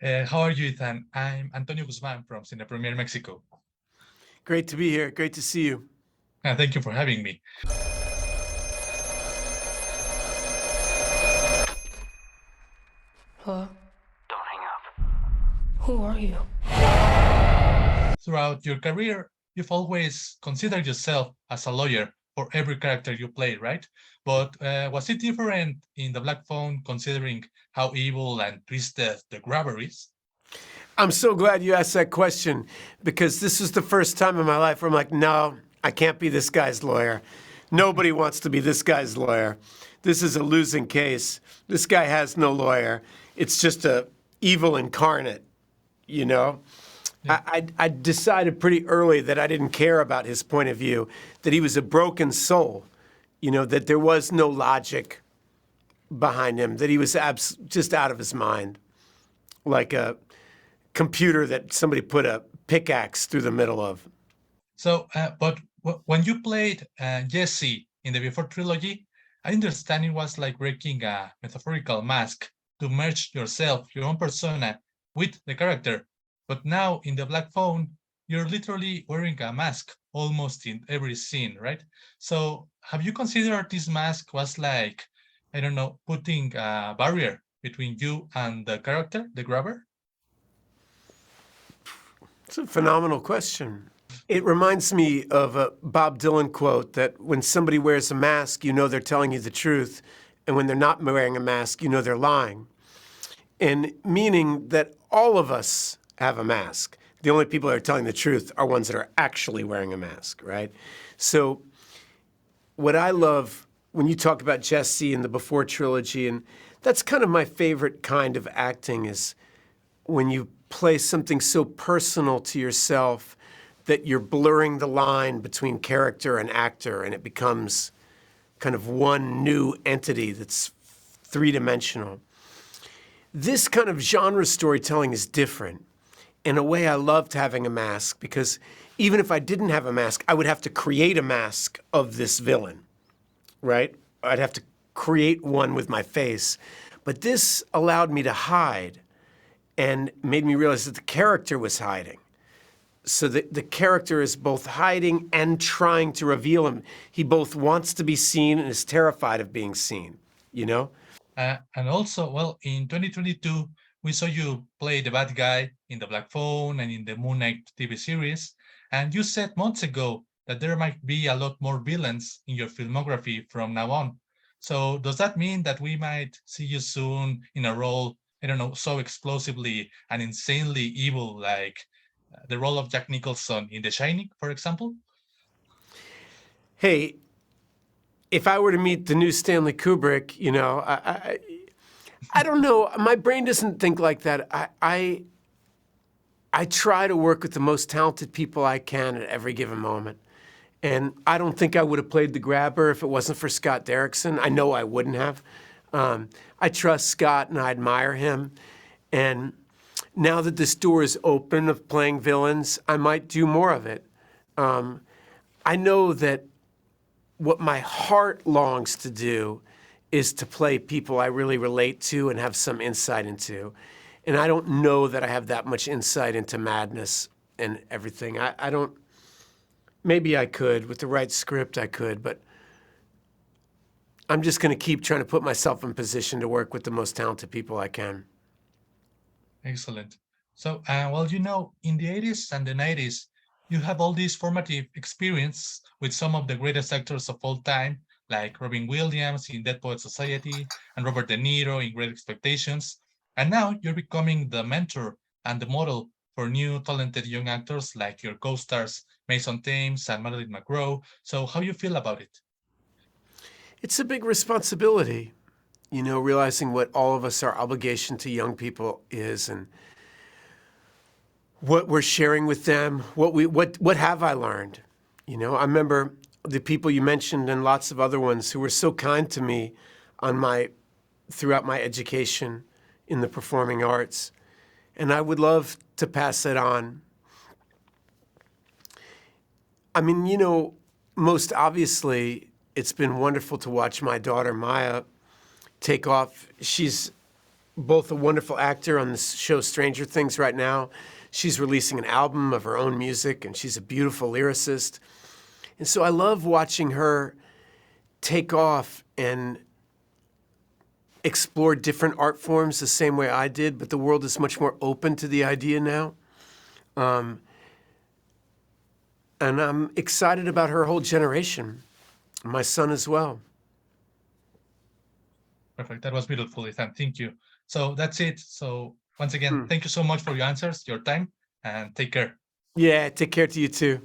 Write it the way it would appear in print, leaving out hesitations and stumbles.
How are you, Ethan? I'm Antonio Guzman from Cine Premier Mexico. Great to be here. Great to see you. Thank you for having me. Hello? Don't hang up. Who are you? Throughout your career, you've always considered yourself as a lawyer for every character you play, right? But was it different in The Black Phone, considering how evil and twisted the grabber is? I'm so glad you asked that question because this was the first time in my life where I'm like, no, I can't be this guy's lawyer. Nobody wants to be this guy's lawyer. This is a losing case. This guy has no lawyer. It's just a evil incarnate, you know? Yeah. I decided pretty early that I didn't care about his point of view, that he was a broken soul, that there was no logic behind him, that he was just out of his mind, like a computer that somebody put a pickaxe through the middle of. So, when you played Jesse in the Before trilogy, I understand it was like breaking a metaphorical mask to merge yourself, your own persona, with the character. But now in the Black Phone, you're literally wearing a mask almost in every scene, right? So, have you considered this mask was like, I don't know, putting a barrier between you and the character, the grabber? It's a phenomenal question. It reminds me of a Bob Dylan quote that when somebody wears a mask, you know they're telling you the truth. And when they're not wearing a mask, you know they're lying. And meaning that all of us have a mask. The only people that are telling the truth are ones that are actually wearing a mask, right? So what I love when you talk about Jesse and the Before trilogy, and that's kind of my favorite kind of acting, is when you play something so personal to yourself that you're blurring the line between character and actor, and it becomes kind of one new entity that's three-dimensional. This kind of genre storytelling is different. In a way, I loved having a mask because even if I didn't have a mask, I would have to create a mask of this villain, right? I'd have to create one with my face. But this allowed me to hide and made me realize that the character was hiding. So the character is both hiding and trying to reveal him. He both wants to be seen and is terrified of being seen, you know? And also, well, in 2022, we saw you play the bad guy in the Black Phone and in the Moon Knight TV series. And you said months ago that there might be a lot more villains in your filmography from now on. So does that mean that we might see you soon in a role, I don't know, so explosively and insanely evil, like the role of Jack Nicholson in The Shining, for example? Hey, if I were to meet the new Stanley Kubrick, I don't know. My brain doesn't think like that. I try to work with the most talented people I can at every given moment. And I don't think I would have played the grabber if it wasn't for Scott Derrickson. I know I wouldn't have. I trust Scott and I admire him. And now that this door is open of playing villains, I might do more of it. I know that what my heart longs to do is to play people I really relate to and have some insight into. And I don't know that I have that much insight into madness and everything. I don't, maybe I could, with the right script I could, but I'm just gonna keep trying to put myself in position to work with the most talented people I can. Excellent. So, well, in the 80s and the 90s, you have all this formative experience with some of the greatest actors of all time, like Robin Williams in Dead Poets Society and Robert De Niro in Great Expectations. And now you're becoming the mentor and the model for new talented young actors like your co-stars Mason Thames and Marilyn Monroe. So, how you feel about it? It's a big responsibility, realizing what all of us, our obligation to young people is and what we're sharing with them, what have I learned? I remember the people you mentioned and lots of other ones who were so kind to me throughout my education in the performing arts. And I would love to pass it on. I mean, most obviously, it's been wonderful to watch my daughter Maya take off. She's both a wonderful actor on the show Stranger Things right now. She's releasing an album of her own music, and she's a beautiful lyricist. And so I love watching her take off and explore different art forms the same way I did, but the world is much more open to the idea now. And I'm excited about her whole generation, my son as well. Perfect. That was beautiful, Ethan. Thank you. So that's it. So once again, thank you so much for your answers, your time, and take care. Yeah, take care to you too.